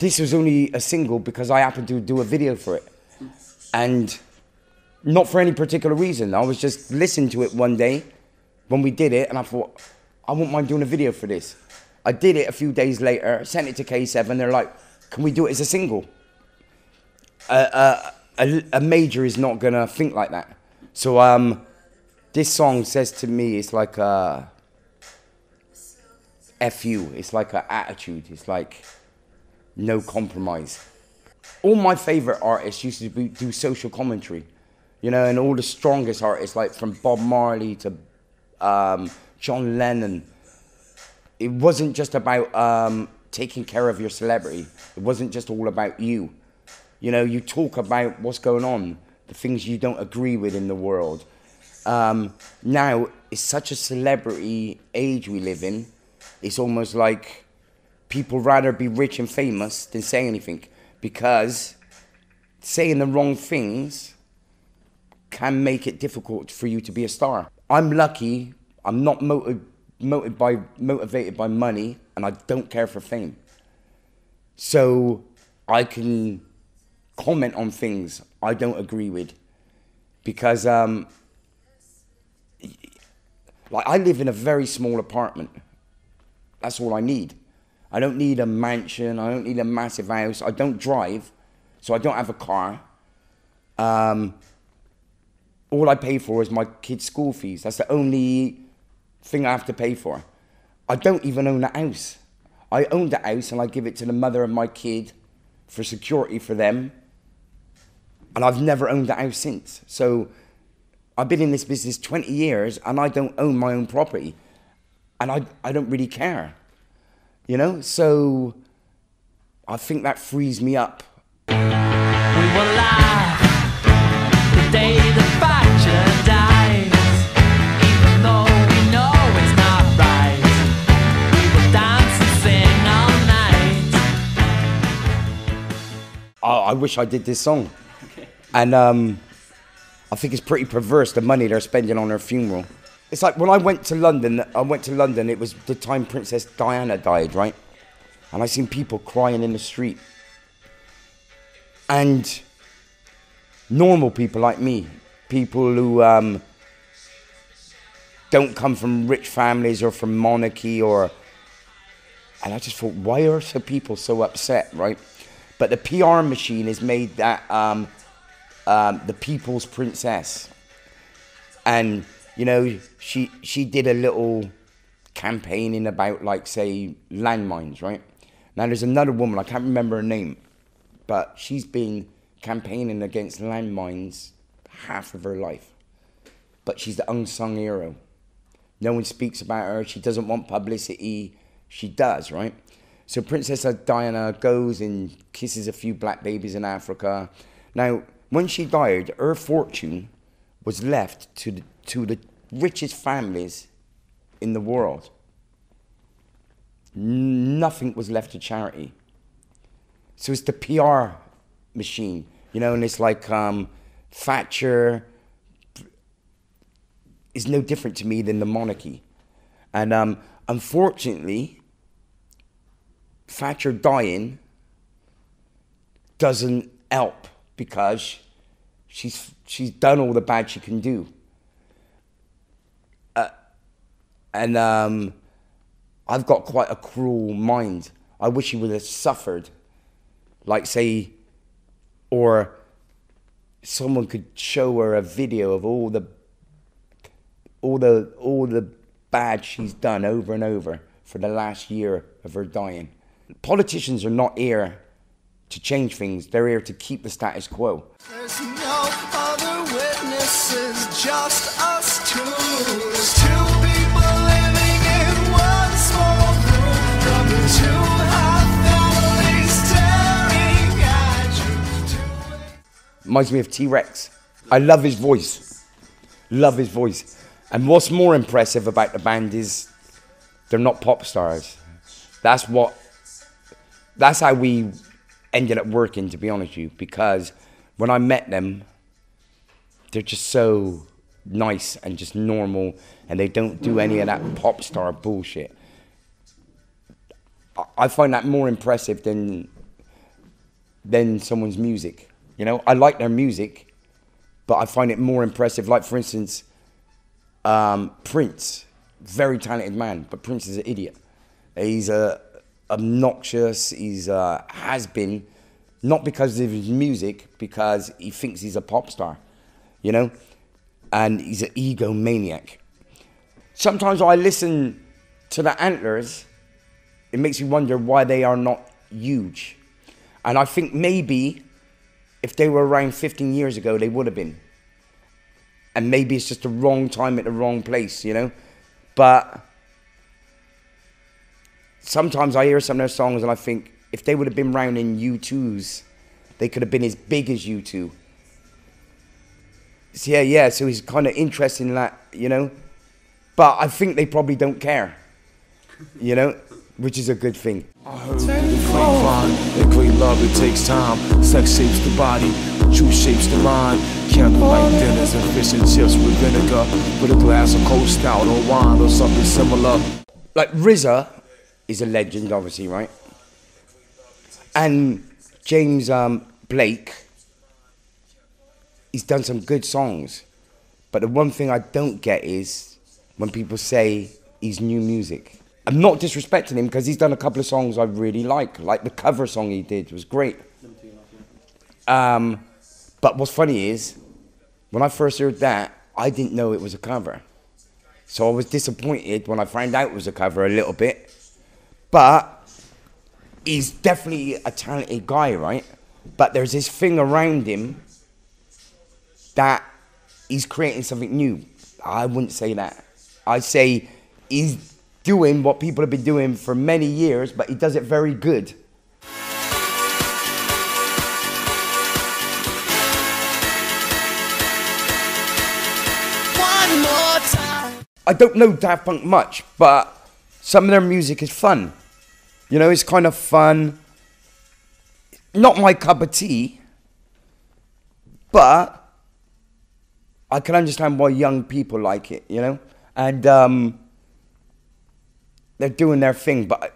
this was only a single because I happened to do a video for it. And not for any particular reason. I was just listening to it one day when we did it, and I thought, I wouldn't mind doing a video for this. I did it a few days later, sent it to K7, they're like, can we do it as a single? A major is not gonna think like that. So this song says to me, it's like a F-U, it's like an attitude, it's like no compromise. All my favorite artists used to do social commentary, you know, and all the strongest artists, like from Bob Marley to John Lennon, it wasn't just about taking care of your celebrity. It wasn't just all about you. You know, you talk about what's going on, the things you don't agree with in the world. Now, it's such a celebrity age we live in. It's almost like people rather be rich and famous than say anything, because saying the wrong things can make it difficult for you to be a star. I'm lucky. I'm not motivated by money, and I don't care for fame. So I can comment on things I don't agree with, because like I live in a very small apartment. That's all I need. I don't need a mansion. I don't need a massive house. I don't drive, so I don't have a car. All I pay for is my kids' school fees. That's the only thing I have to pay for. I don't even own a house. I own the house and I give it to the mother of my kid for security for them. And I've never owned a house since. So I've been in this business 20 years and I don't own my own property. And I don't really care, you know? So I think that frees me up. We were live the day the factor dies, even though we know it's not right. We will dance and sing all night. I wish I did this song. And I think it's pretty perverse, the money they're spending on her funeral. It's like when I went to London, it was the time Princess Diana died, right? And I seen people crying in the street. And normal people like me, people who don't come from rich families or from monarchy and I just thought, why are people so upset, right? But the PR machine has made that the people's princess. And, you know, she did a little campaigning about, like, say, landmines, right? Now, there's another woman, I can't remember her name, but she's been campaigning against landmines half of her life. But she's the unsung hero. No one speaks about her. She doesn't want publicity. She does, right? So Princess Diana goes and kisses a few black babies in Africa. Now, when she died, her fortune was left to the richest families in the world. Nothing was left to charity. So it's the PR machine, you know, and it's like Thatcher is no different to me than the monarchy. And unfortunately, Thatcher dying doesn't help because she's done all the bad she can do. And I've got quite a cruel mind. I wish she would have suffered. Like, say, or someone could show her a video of all the bad she's done over and over for the last year of her dying. Politicians are not here to change things. They're here to keep the status quo. There's no other witnesses, just us two. There's two people living in one small room. From the two hot families staring at you. Reminds me of T-Rex. I love his voice. Love his voice. And what's more impressive about the band is they're not pop stars. That's how we ended up working, to be honest with you, because when I met them, they're just so nice and just normal, and they don't do any of that pop star bullshit. I find that more impressive than than someone's music. You know, I like their music, but I find it more impressive. Like, for instance, Prince, very talented man, but Prince is an idiot. He's obnoxious, he's has been, not because of his music, because he thinks he's a pop star, you know? And he's an egomaniac. Sometimes I listen to the Antlers, it makes me wonder why they are not huge. And I think maybe if they were around 15 years ago, they would have been. And maybe it's just the wrong time at the wrong place, you know? But sometimes I hear some of their songs and I think if they would have been around in U2's, they could have been as big as U2. So yeah, so it's kind of interesting that, you know? But I think they probably don't care, you know? Which is a good thing. I heard the grapevine, that great love, it takes time. Sex shapes the body, truth shapes the mind. Candlelight dinners and fish and chips with vinegar, with a glass of cold stout or wine or something similar. Like RZA is a legend, obviously, right? And James Blake, he's done some good songs. But the one thing I don't get is when people say he's new music. I'm not disrespecting him because he's done a couple of songs I really like the cover song he did was great. But what's funny is, when I first heard that, I didn't know it was a cover. So I was disappointed when I found out it was a cover a little bit. But he's definitely a talented guy, right? But there's this thing around him that he's creating something new. I wouldn't say that. I'd say he's doing what people have been doing for many years, but he does it very good. One more time. I don't know Daft Punk much, but some of their music is fun. You know, it's kind of fun. Not my cup of tea, but I can understand why young people like it, you know? And they're doing their thing, but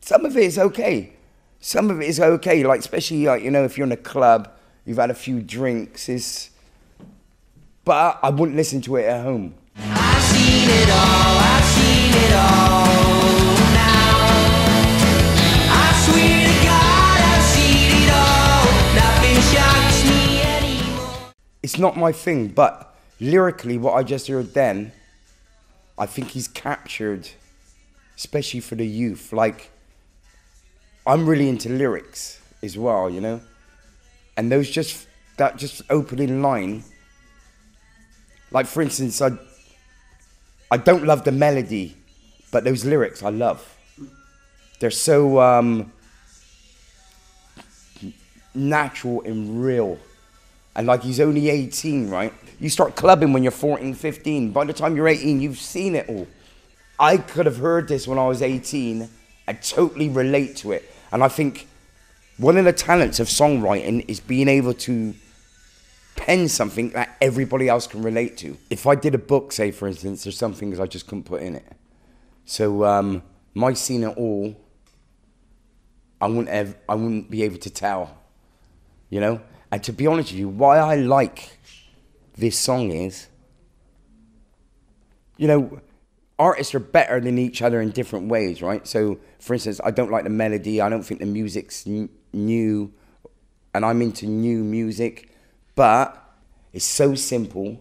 some of it is okay. Some of it is okay, like especially like, you know, if you're in a club, you've had a few drinks, but I wouldn't listen to it at home. I've seen it all now. I swear to God, I've seen it all. Nothing shocks me anymore. It's not my thing, but lyrically, what I just heard then, I think he's captured, especially for the youth. Like, I'm really into lyrics as well, you know? And those that opening line, like for instance, I don't love the melody, but those lyrics I love. They're so natural and real. And like, he's only 18, right? You start clubbing when you're 14, 15. By the time you're 18, you've seen it all. I could have heard this when I was 18 and totally relate to it. And I think one of the talents of songwriting is being able to pen something that everybody else can relate to. If I did a book, say for instance, there's some things I just couldn't put in it. So my Seen It All, I wouldn't be able to tell, you know? And to be honest with you, why I like this song is, you know, artists are better than each other in different ways, right? So, for instance, I don't like the melody. I don't think the music's new, and I'm into new music. But it's so simple.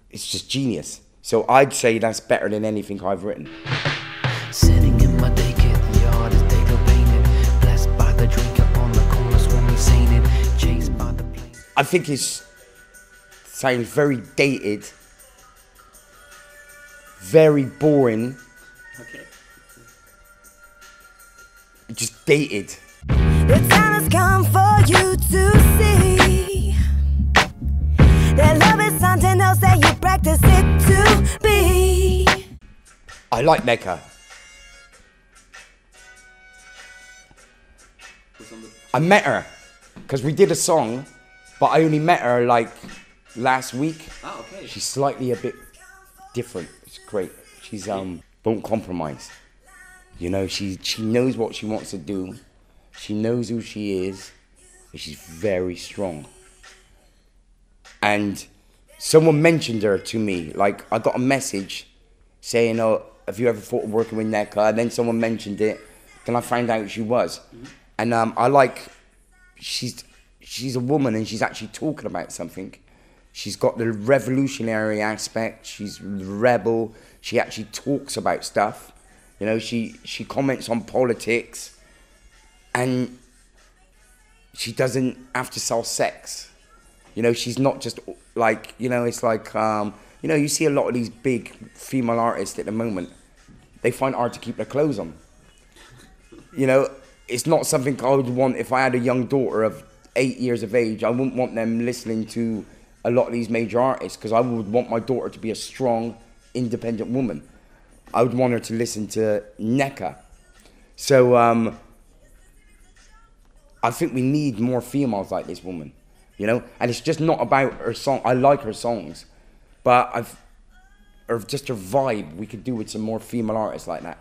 It's just genius. So I'd say that's better than anything I've written. Sitting in my daycare yard as they go painted, blessed by the drinker on the corner, swimming sailing, chased by the plane. I think it sounds very dated, very boring. Okay. Just dated. The time has come for you to see that love is something else that you practice it to be. I like Mecca. I met her because we did a song, but I only met her like last week. Oh, okay. She's slightly a bit different. It's great. She's won't compromise. You know, she knows what she wants to do. She knows who she is, and she's very strong. And someone mentioned her to me. Like, I got a message saying, "Oh, have you ever thought of working with NECA?" And then someone mentioned it. Then I found out who she was. And I like, she's a woman and she's actually talking about something. She's got the revolutionary aspect. She's rebel. She actually talks about stuff. You know, she comments on politics. And she doesn't have to sell sex. You know, she's not just like, you know, it's like, you know, you see a lot of these big female artists at the moment. They find it hard to keep their clothes on. You know, it's not something I would want if I had a young daughter of 8 years of age. I wouldn't want them listening to a lot of these major artists because I would want my daughter to be a strong, independent woman. I would want her to listen to NECA. So I think we need more females like this woman, you know? And it's just not about her song. I like her songs, but or just her vibe we could do with some more female artists like that.